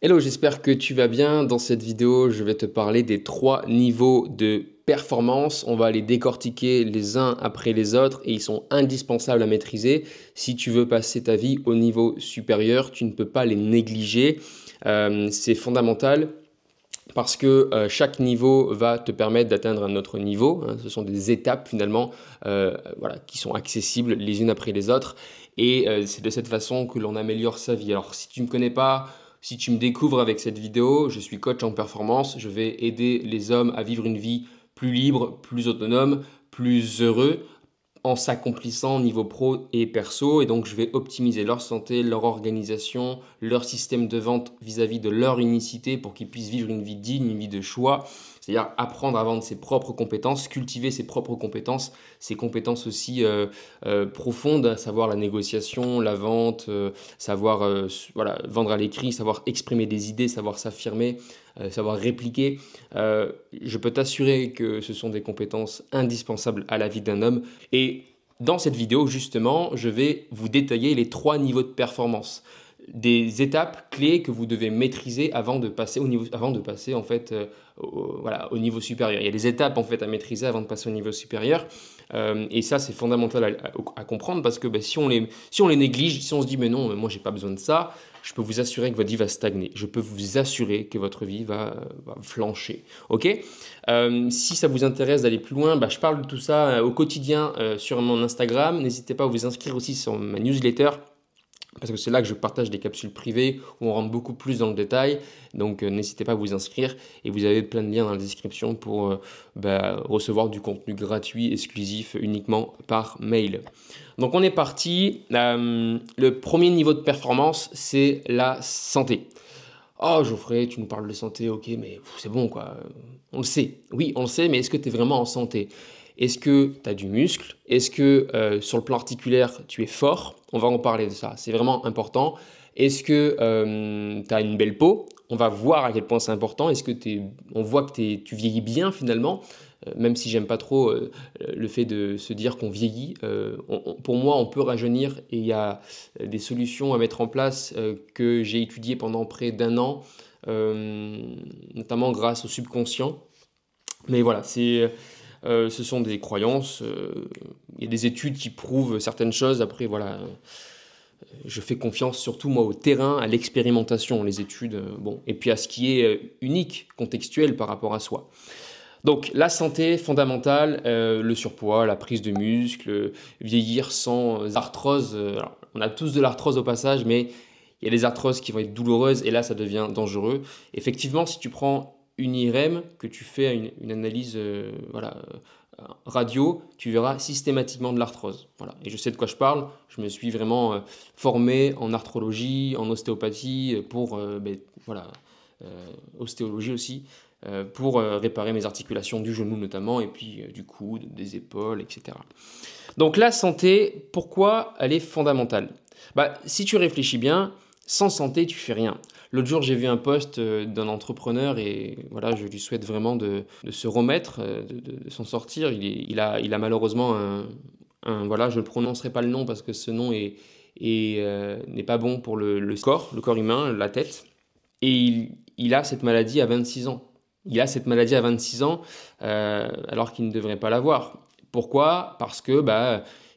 Hello, j'espère que tu vas bien. Dans cette vidéo, je vais te parler des 3 niveaux de performance. On va les décortiquer les uns après les autres et ils sont indispensables à maîtriser. Si tu veux passer ta vie au niveau supérieur, tu ne peux pas les négliger. C'est fondamental parce que chaque niveau va te permettre d'atteindre un autre niveau. Ce sont des étapes finalement voilà, qui sont accessibles les unes après les autres. Et c'est de cette façon que l'on améliore sa vie. Alors si tu ne me connais pas, si tu me découvres avec cette vidéo, je suis coach en performance. Je vais aider les hommes à vivre une vie plus libre, plus autonome, plus heureux en s'accomplissant au niveau pro et perso. Et donc, je vais optimiser leur santé, leur organisation, leur système de vente vis-à-vis de leur unicité pour qu'ils puissent vivre une vie digne, une vie de choix. C'est-à-dire apprendre à vendre ses propres compétences, cultiver ses propres compétences, ses compétences aussi profondes, à savoir la négociation, la vente, savoir voilà, vendre à l'écrit, savoir exprimer des idées, savoir s'affirmer, savoir répliquer. Je peux t'assurer que ce sont des compétences indispensables à la vie d'un homme. Et dans cette vidéo, justement, je vais vous détailler les 3 niveaux de performance. Des étapes clés que vous devez maîtriser avant de passer en fait voilà, au niveau supérieur. Il y a des étapes en fait à maîtriser avant de passer au niveau supérieur. Et ça, c'est fondamental à comprendre parce que si on les néglige, si on se dit mais non, moi j'ai pas besoin de ça, je peux vous assurer que votre vie va stagner. Je peux vous assurer que votre vie va flancher. Ok. Si ça vous intéresse d'aller plus loin, je parle de tout ça au quotidien sur mon Instagram. N'hésitez pas à vous inscrire aussi sur ma newsletter, parce que c'est là que je partage des capsules privées où on rentre beaucoup plus dans le détail. Donc n'hésitez pas à vous inscrire et vous avez plein de liens dans la description pour recevoir du contenu gratuit, exclusif, uniquement par mail. Donc on est parti. Le premier niveau de performance, c'est la santé. Oh Geoffrey, tu nous parles de santé, ok, mais c'est bon quoi. On le sait. Oui, on le sait, mais est-ce que tu es vraiment en santé ? Est-ce que tu as du muscle? Est-ce que sur le plan articulaire, tu es fort? On va en parler de ça, c'est vraiment important. Est-ce que tu as une belle peau? On va voir à quel point c'est important. Est-ce que on voit que tu vieillis bien finalement? Même si j'aime pas trop le fait de se dire qu'on vieillit, pour moi on peut rajeunir et il y a des solutions à mettre en place que j'ai étudiées pendant près d'1 an, notamment grâce au subconscient. Mais voilà, ce sont des croyances, il y a des études qui prouvent certaines choses. Après, voilà, je fais confiance surtout moi au terrain, à l'expérimentation, les études, bon, et puis à ce qui est unique, contextuel par rapport à soi. Donc la santé fondamentale, le surpoids, la prise de muscle, vieillir sans arthrose. Alors, on a tous de l'arthrose au passage, mais il y a des arthroses qui vont être douloureuses et là ça devient dangereux. Effectivement, si tu prends une IRM, que tu fais une analyse voilà, radio, tu verras systématiquement de l'arthrose. Voilà. Et je sais de quoi je parle. Je me suis vraiment formé en arthrologie, en ostéopathie, pour voilà, ostéologie aussi, pour réparer mes articulations du genou notamment, et puis du coude, des épaules, etc. Donc la santé, pourquoi elle est fondamentale? Si tu réfléchis bien, sans santé, tu fais rien. L'autre jour, j'ai vu un post d'un entrepreneur et voilà, je lui souhaite vraiment de se remettre, de s'en sortir. Il a malheureusement voilà, je ne prononcerai pas le nom parce que ce nom n'est pas bon pour le corps humain, la tête. Et il a cette maladie à 26 ans. Il a cette maladie à 26 ans alors qu'il ne devrait pas l'avoir. Pourquoi? Parce que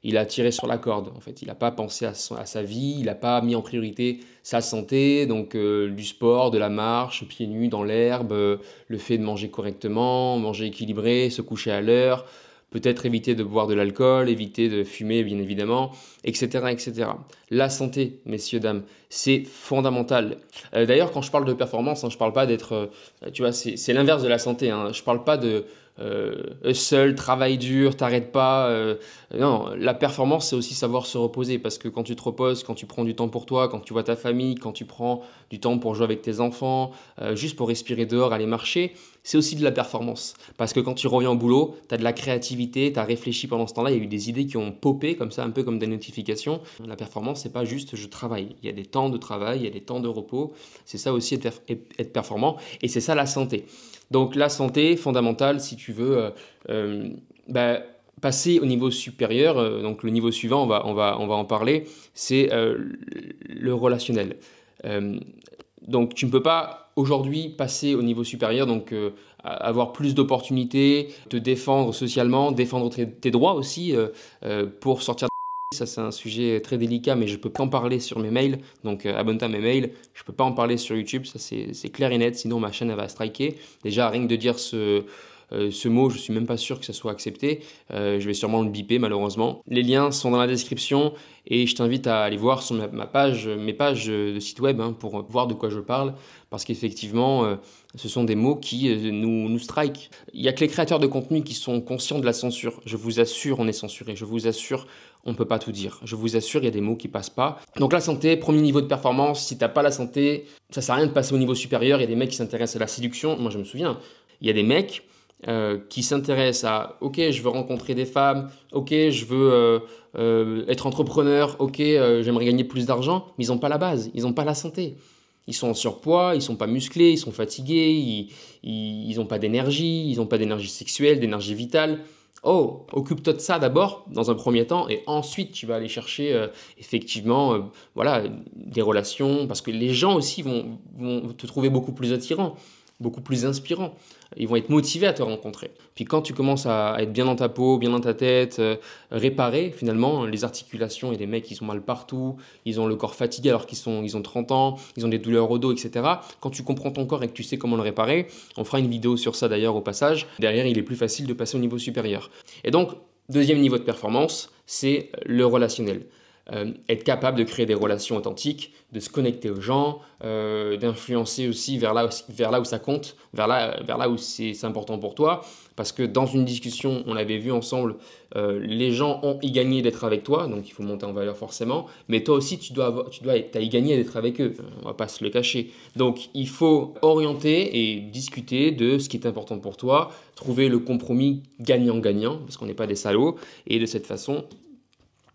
il a tiré sur la corde. En fait, il n'a pas pensé à sa vie, il n'a pas mis en priorité sa santé, donc du sport, de la marche, pieds nus dans l'herbe, le fait de manger correctement, manger équilibré, se coucher à l'heure, peut-être éviter de boire de l'alcool, éviter de fumer bien évidemment, etc., etc. La santé, messieurs, dames, c'est fondamental. D'ailleurs, quand je parle de performance, je ne parle pas d'être, tu vois, c'est l'inverse de la santé. Je ne parle pas de hustle, travail dur, t'arrêtes pas. Non, la performance, c'est aussi savoir se reposer parce que quand tu te reposes, quand tu prends du temps pour toi, quand tu vois ta famille, quand tu prends du temps pour jouer avec tes enfants, juste pour respirer dehors, aller marcher, c'est aussi de la performance. Parce que quand tu reviens au boulot, tu as de la créativité, tu as réfléchi pendant ce temps-là, il y a eu des idées qui ont popé comme ça, un peu comme des notifications. La performance, c'est pas juste je travaille. Il y a des temps de travail, il y a des temps de repos. C'est ça aussi être performant et c'est ça la santé. Donc la santé, fondamentale si tu veux passer au niveau supérieur, donc le niveau suivant, on va en parler, c'est le relationnel. Donc tu ne peux pas aujourd'hui passer au niveau supérieur, donc avoir plus d'opportunités, te défendre socialement, défendre tes droits aussi pour sortir de ça. C'est un sujet très délicat, mais je peux pas en parler sur mes mails, donc abonne-toi à mes mails. Je peux pas en parler sur YouTube, ça c'est clair et net, sinon ma chaîne elle va striker. Déjà rien que de dire ce mot, je suis même pas sûr que ça soit accepté. Je vais sûrement le biper malheureusement. Les liens sont dans la description et je t'invite à aller voir sur mes pages de site web pour voir de quoi je parle, parce qu'effectivement, ce sont des mots qui nous strike. Il n'y a que les créateurs de contenu qui sont conscients de la censure. Je vous assure, on est censuré. Je vous assure, on ne peut pas tout dire. Je vous assure, il y a des mots qui passent pas. Donc la santé, premier niveau de performance. Si tu n'as pas la santé, ça sert à rien de passer au niveau supérieur. Il y a des mecs qui s'intéressent à la séduction. Moi, je me souviens, il y a des mecs qui s'intéressent à ok, je veux rencontrer des femmes, ok, je veux être entrepreneur, ok, j'aimerais gagner plus d'argent, mais ils n'ont pas la base, ils n'ont pas la santé. Ils sont en surpoids, ils sont pas musclés, ils sont fatigués, ils n'ont pas d'énergie, ils n'ont pas d'énergie sexuelle, d'énergie vitale. Oh, occupe-toi de ça d'abord, dans un premier temps, et ensuite tu vas aller chercher effectivement voilà, des relations, parce que les gens aussi vont te trouver beaucoup plus attirant, beaucoup plus inspirant. Ils vont être motivés à te rencontrer. Puis quand tu commences à être bien dans ta peau, bien dans ta tête, réparer finalement les articulations, et des mecs qui sont mal partout, ils ont le corps fatigué alors ils ont 30 ans, ils ont des douleurs au dos, etc. Quand tu comprends ton corps et que tu sais comment le réparer, on fera une vidéo sur ça d'ailleurs au passage, derrière il est plus facile de passer au niveau supérieur. Et donc, deuxième niveau de performance, c'est le relationnel. Être capable de créer des relations authentiques, de se connecter aux gens, d'influencer aussi vers là où ça compte, vers là où c'est important pour toi. Parce que dans une discussion, on l'avait vu ensemble, les gens ont y gagné d'être avec toi, donc il faut monter en valeur forcément. Mais toi aussi, tu dois y gagner d'être avec eux, on ne va pas se le cacher. Donc il faut orienter et discuter de ce qui est important pour toi, trouver le compromis gagnant-gagnant, parce qu'on n'est pas des salauds, et de cette façon,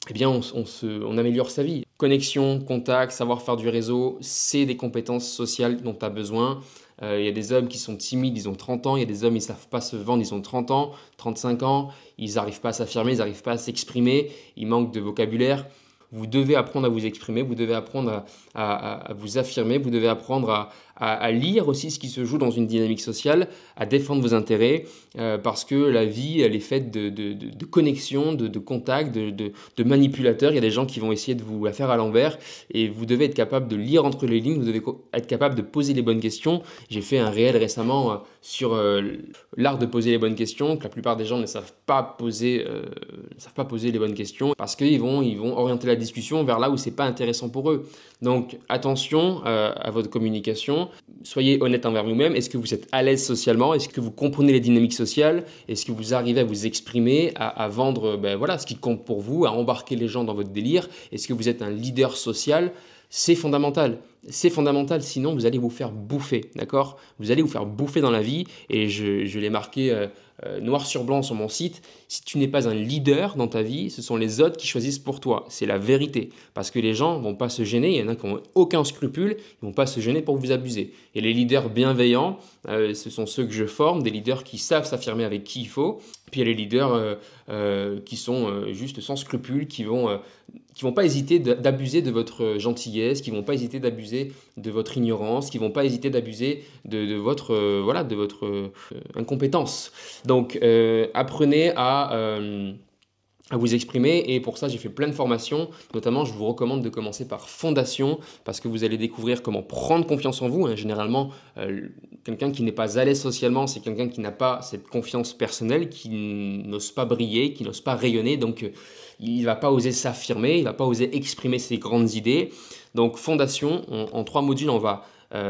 eh bien, on améliore sa vie. Connexion, contact, savoir faire du réseau, c'est des compétences sociales dont tu as besoin. Il y a des hommes qui sont timides, ils ont 30 ans. Il y a des hommes, ils ne savent pas se vendre, ils ont 30 ans, 35 ans. Ils n'arrivent pas à s'affirmer, ils n'arrivent pas à s'exprimer. Ils manquent de vocabulaire. Vous devez apprendre à vous exprimer, vous devez apprendre à vous affirmer, vous devez apprendre à lire aussi ce qui se joue dans une dynamique sociale, à défendre vos intérêts, parce que la vie, elle est faite de connexions, de contacts, de manipulateurs. Il y a des gens qui vont essayer de vous la faire à l'envers, et vous devez être capable de lire entre les lignes, vous devez être capable de poser les bonnes questions. J'ai fait un réel récemment sur l'art de poser les bonnes questions, que la plupart des gens ne savent pas poser les bonnes questions, parce qu'ils vont orienter la discussion vers là où c'est pas intéressant pour eux. Donc attention à votre communication, soyez honnête envers vous-même. Est-ce que vous êtes à l'aise socialement? Est-ce que vous comprenez les dynamiques sociales? Est-ce que vous arrivez à vous exprimer, à vendre voilà, ce qui compte pour vous, à embarquer les gens dans votre délire? Est-ce que vous êtes un leader social? C'est fondamental. C'est fondamental, sinon vous allez vous faire bouffer, d'accord? Vous allez vous faire bouffer dans la vie, et je l'ai marqué noir sur blanc sur mon site. Si tu n'es pas un leader dans ta vie, ce sont les autres qui choisissent pour toi. C'est la vérité. Parce que les gens ne vont pas se gêner. Il y en a qui n'ont aucun scrupule. Ils ne vont pas se gêner pour vous abuser. Et les leaders bienveillants, ce sont ceux que je forme, des leaders qui savent s'affirmer avec qui il faut. Puis il y a les leaders qui sont juste sans scrupules, qui vont pas hésiter d'abuser de votre gentillesse, qui vont pas hésiter d'abuser de votre ignorance, qui vont pas hésiter d'abuser de votre incompétence. Donc apprenez à vous exprimer, et pour ça j'ai fait plein de formations. Notamment, je vous recommande de commencer par Fondation, parce que vous allez découvrir comment prendre confiance en vous. Généralement, quelqu'un qui n'est pas à l'aise socialement, c'est quelqu'un qui n'a pas cette confiance personnelle, qui n'ose pas briller, qui n'ose pas rayonner. Donc il ne va pas oser s'affirmer, il ne va pas oser exprimer ses grandes idées. Donc Fondation, en 3 modules, on va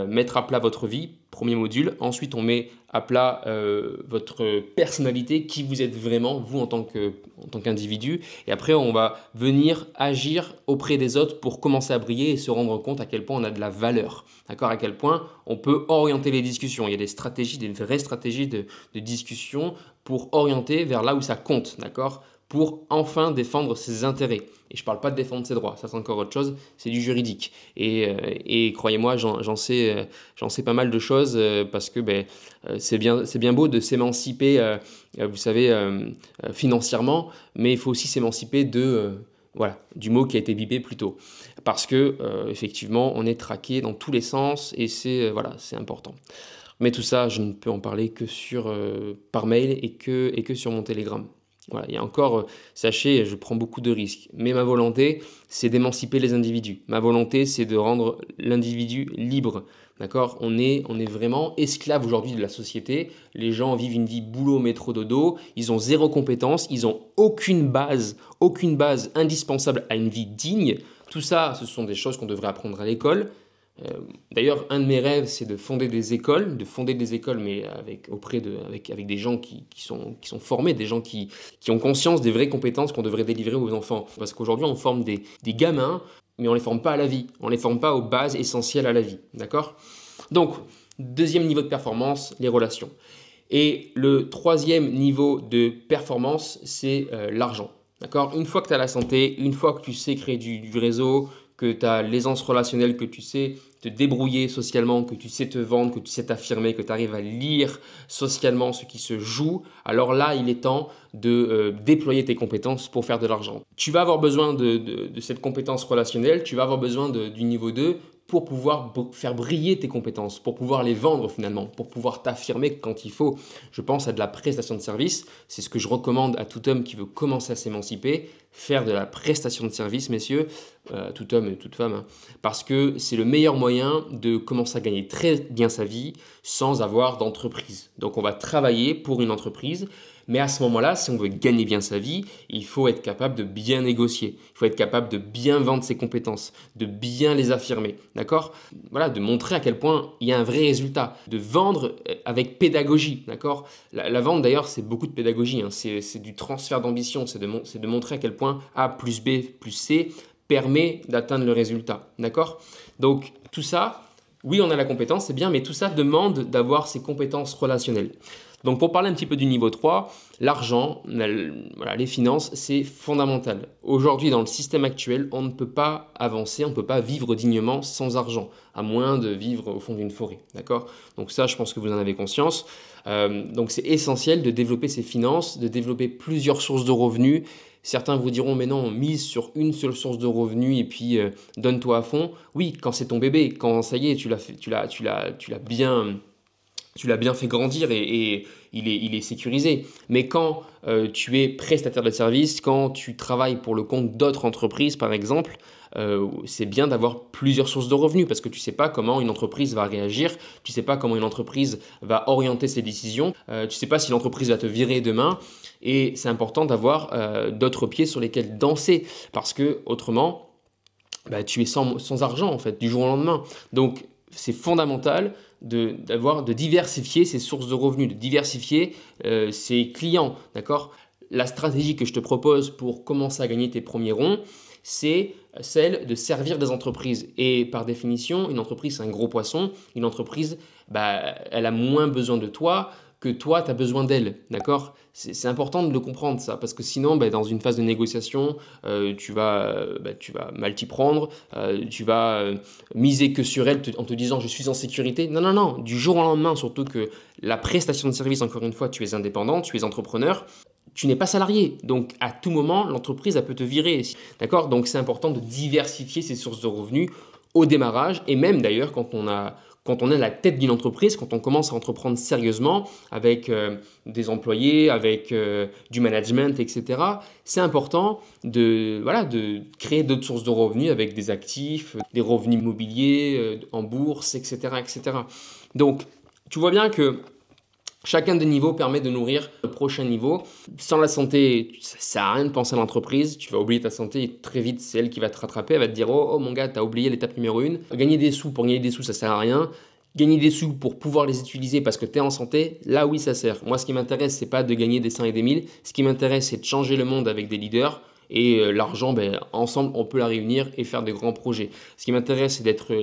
mettre à plat votre vie, premier module. Ensuite, on met à plat votre personnalité, qui vous êtes vraiment, vous en tant qu'individu. Et après, on va venir agir auprès des autres pour commencer à briller et se rendre compte à quel point on a de la valeur. D'accord? À quel point on peut orienter les discussions. Il y a des stratégies, des vraies stratégies de discussion pour orienter vers là où ça compte. D'accord? Pour enfin défendre ses intérêts. Et je ne parle pas de défendre ses droits, ça c'est encore autre chose, c'est du juridique. Et croyez-moi, j'en sais pas mal de choses, parce que c'est bien beau de s'émanciper, vous savez, financièrement, mais il faut aussi s'émanciper de Voilà, du mot qui a été bipé plus tôt. Parce que, effectivement, on est traqué dans tous les sens et c'est voilà, c'est important. Mais tout ça, je ne peux en parler que par mail et que sur mon Telegram. Voilà, il y a encore, sachez, je prends beaucoup de risques. Mais ma volonté, c'est d'émanciper les individus. Ma volonté, c'est de rendre l'individu libre. D'accord? On est vraiment esclave aujourd'hui de la société. Les gens vivent une vie boulot, métro, dodo. Ils ont zéro compétence. Ils n'ont aucune base indispensable à une vie digne. Tout ça, ce sont des choses qu'on devrait apprendre à l'école. D'ailleurs, un de mes rêves, c'est de fonder des écoles, mais avec des gens qui sont formés, des gens qui ont conscience des vraies compétences qu'on devrait délivrer aux enfants. Parce qu'aujourd'hui, on forme des gamins, mais on ne les forme pas à la vie, on ne les forme pas aux bases essentielles à la vie. D'accord? Donc, deuxième niveau de performance, les relations. Et le troisième niveau de performance, c'est l'argent. D'accord? Une fois que tu as la santé, une fois que tu sais créer du réseau, que tu as l'aisance relationnelle, que tu sais te débrouiller socialement, que tu sais te vendre, que tu sais t'affirmer, que tu arrives à lire socialement ce qui se joue, alors là, il est temps de déployer tes compétences pour faire de l'argent. Tu vas avoir besoin de cette compétence relationnelle, tu vas avoir besoin du niveau 2 pour pouvoir faire briller tes compétences, pour pouvoir les vendre finalement, pour pouvoir t'affirmer quand il faut. Je pense à de la prestation de service. C'est ce que je recommande à tout homme qui veut commencer à s'émanciper. Faire de la prestation de service, messieurs, tout homme et toute femme, hein, parce que c'est le meilleur moyen de commencer à gagner très bien sa vie sans avoir d'entreprise. Donc on va travailler pour une entreprise. Mais à ce moment-là, si on veut gagner bien sa vie, il faut être capable de bien négocier. Il faut être capable de bien vendre ses compétences, de bien les affirmer. D'accord? Voilà, de montrer à quel point il y a un vrai résultat. De vendre avec pédagogie. D'accord? La vente, d'ailleurs, c'est beaucoup de pédagogie. Hein. C'est du transfert d'ambition. C'est de montrer à quel point A plus B plus C permet d'atteindre le résultat. D'accord? Donc, tout ça, oui, on a la compétence, c'est bien, mais tout ça demande d'avoir ces compétences relationnelles. Donc pour parler un petit peu du niveau 3, l'argent, voilà, les finances, c'est fondamental. Aujourd'hui, dans le système actuel, on ne peut pas avancer, on ne peut pas vivre dignement sans argent, à moins de vivre au fond d'une forêt. D'accord? Donc ça, je pense que vous en avez conscience. Donc c'est essentiel de développer ses finances, de développer plusieurs sources de revenus. Certains vous diront, mais non, mise sur une seule source de revenus et puis donne-toi à fond. Oui, quand c'est ton bébé, quand ça y est, tu l'as bien fait grandir et il est sécurisé. Mais quand tu es prestataire de service, quand tu travailles pour le compte d'autres entreprises, par exemple, c'est bien d'avoir plusieurs sources de revenus parce que tu ne sais pas comment une entreprise va réagir, tu ne sais pas comment une entreprise va orienter ses décisions, tu ne sais pas si l'entreprise va te virer demain. Et c'est important d'avoir d'autres pieds sur lesquels danser parce que autrement, tu es sans argent en fait, du jour au lendemain. Donc, c'est fondamental de diversifier ses sources de revenus, de diversifier ses clients, d'accord? La stratégie que je te propose pour commencer à gagner tes premiers ronds, c'est celle de servir des entreprises. Et par définition, une entreprise, c'est un gros poisson. Une entreprise, elle a moins besoin de toi que toi, tu as besoin d'elle, d'accord? C'est important de le comprendre ça, parce que sinon, dans une phase de négociation, tu vas mal t'y prendre, tu vas miser que sur elle en te disant je suis en sécurité. Non, non, non, du jour au lendemain, surtout que la prestation de service, encore une fois, tu es indépendant, tu es entrepreneur, tu n'es pas salarié. Donc, à tout moment, l'entreprise, elle peut te virer. D'accord? Donc, c'est important de diversifier ses sources de revenus au démarrage et même d'ailleurs quand on est à la tête d'une entreprise, quand on commence à entreprendre sérieusement avec des employés, avec du management, etc., c'est important de créer d'autres sources de revenus avec des actifs, des revenus immobiliers en bourse, etc., etc. Donc, tu vois bien que chacun des niveaux permet de nourrir le prochain niveau. Sans la santé, ça ne sert à rien de penser à l'entreprise. Tu vas oublier ta santé et très vite, c'est elle qui va te rattraper. Elle va te dire oh mon gars, tu as oublié l'étape numéro 1. Gagner des sous pour gagner des sous, ça ne sert à rien. Gagner des sous pour pouvoir les utiliser parce que tu es en santé, là oui, ça sert. Moi, ce qui m'intéresse, ce n'est pas de gagner des 100 et des 1000. Ce qui m'intéresse, c'est de changer le monde avec des leaders. Et l'argent, ensemble, on peut la réunir et faire de grands projets. Ce qui m'intéresse, c'est d'être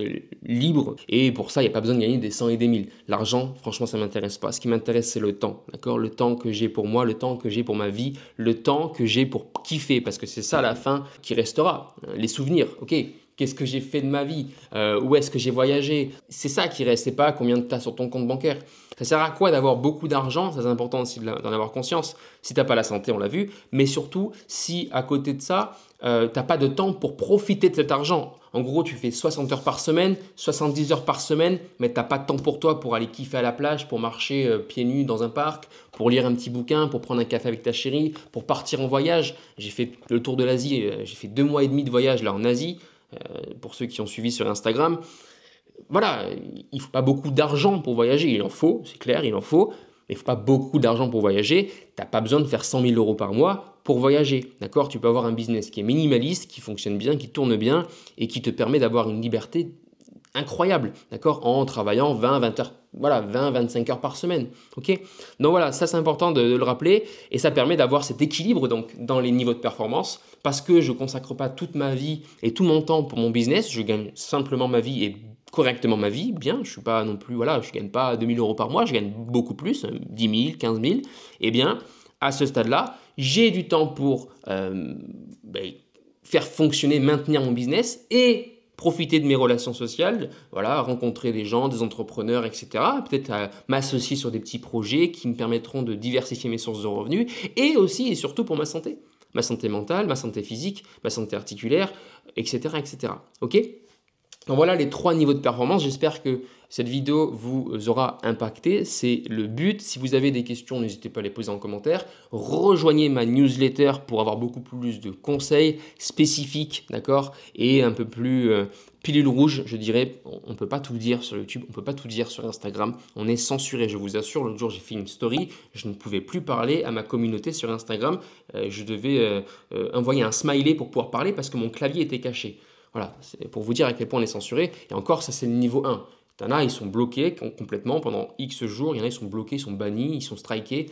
libre. Et pour ça, il n'y a pas besoin de gagner des 100 et des 1000. L'argent, franchement, ça ne m'intéresse pas. Ce qui m'intéresse, c'est le temps. D'accord? Le temps que j'ai pour moi, le temps que j'ai pour ma vie, le temps que j'ai pour kiffer. Parce que c'est ça, à la fin, qui restera. Les souvenirs. Ok, qu'est-ce que j'ai fait de ma vie, où est-ce que j'ai voyagé. C'est ça qui reste, c'est pas combien tu as sur ton compte bancaire. Ça sert à quoi d'avoir beaucoup d'argent? Ça, c'est important aussi d'en avoir conscience. Si tu n'as pas la santé, on l'a vu, mais surtout si à côté de ça, tu n'as pas de temps pour profiter de cet argent. En gros, tu fais 60 heures par semaine, 70 heures par semaine, mais tu n'as pas de temps pour toi pour aller kiffer à la plage, pour marcher pieds nus dans un parc, pour lire un petit bouquin, pour prendre un café avec ta chérie, pour partir en voyage. J'ai fait le tour de l'Asie, j'ai fait 2 mois et demi de voyage là en Asie, pour ceux qui ont suivi sur Instagram. Voilà, il ne faut pas beaucoup d'argent pour voyager, il en faut, c'est clair, il en faut, mais il ne faut pas beaucoup d'argent pour voyager. Tu n'as pas besoin de faire 100 000 € par mois pour voyager, d'accord? Tu peux avoir un business qui est minimaliste, qui fonctionne bien, qui tourne bien et qui te permet d'avoir une liberté incroyable, d'accord? En travaillant 20 heures, voilà, 20-25 heures par semaine, ok? Donc voilà, ça c'est important de le rappeler et ça permet d'avoir cet équilibre donc dans les niveaux de performance parce que je ne consacre pas toute ma vie et tout mon temps pour mon business, je gagne simplement ma vie et correctement ma vie, bien, je suis pas non plus, voilà, je gagne pas 2 000 € par mois, je gagne beaucoup plus, 10 000, 15 000, et bien, à ce stade-là, j'ai du temps pour faire fonctionner, maintenir mon business et profiter de mes relations sociales, voilà, rencontrer des gens, des entrepreneurs, etc. Peut-être m'associer sur des petits projets qui me permettront de diversifier mes sources de revenus et aussi et surtout pour ma santé mentale, ma santé physique, ma santé articulaire, etc. etc. Ok ? Donc voilà les 3 niveaux de performance. J'espère que cette vidéo vous aura impacté. C'est le but. Si vous avez des questions, n'hésitez pas à les poser en commentaire. Rejoignez ma newsletter pour avoir beaucoup plus de conseils spécifiques, d'accord? Et un peu plus pilule rouge, je dirais. On ne peut pas tout dire sur YouTube, on ne peut pas tout dire sur Instagram. On est censuré, je vous assure. L'autre jour, j'ai fait une story. Je ne pouvais plus parler à ma communauté sur Instagram. Je devais envoyer un smiley pour pouvoir parler parce que mon clavier était caché. Voilà, c'est pour vous dire à quel point on est censuré. Et encore, ça c'est le niveau 1. Il y en a, ils sont bloqués complètement pendant X jours. Il y en a, ils sont bloqués, ils sont bannis, ils sont strikés.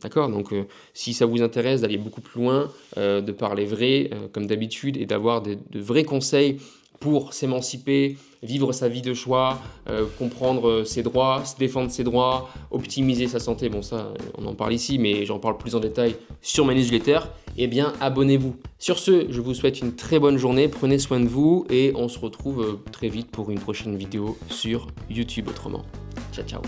D'accord? Donc, si ça vous intéresse d'aller beaucoup plus loin, de parler vrai, comme d'habitude, et d'avoir de vrais conseils pour s'émanciper, vivre sa vie de choix, comprendre ses droits, se défendre ses droits, optimiser sa santé. Bon, ça, on en parle ici, mais j'en parle plus en détail sur ma newsletter. Eh bien, abonnez-vous. Sur ce, je vous souhaite une très bonne journée. Prenez soin de vous et on se retrouve très vite pour une prochaine vidéo sur YouTube autrement. Ciao, ciao.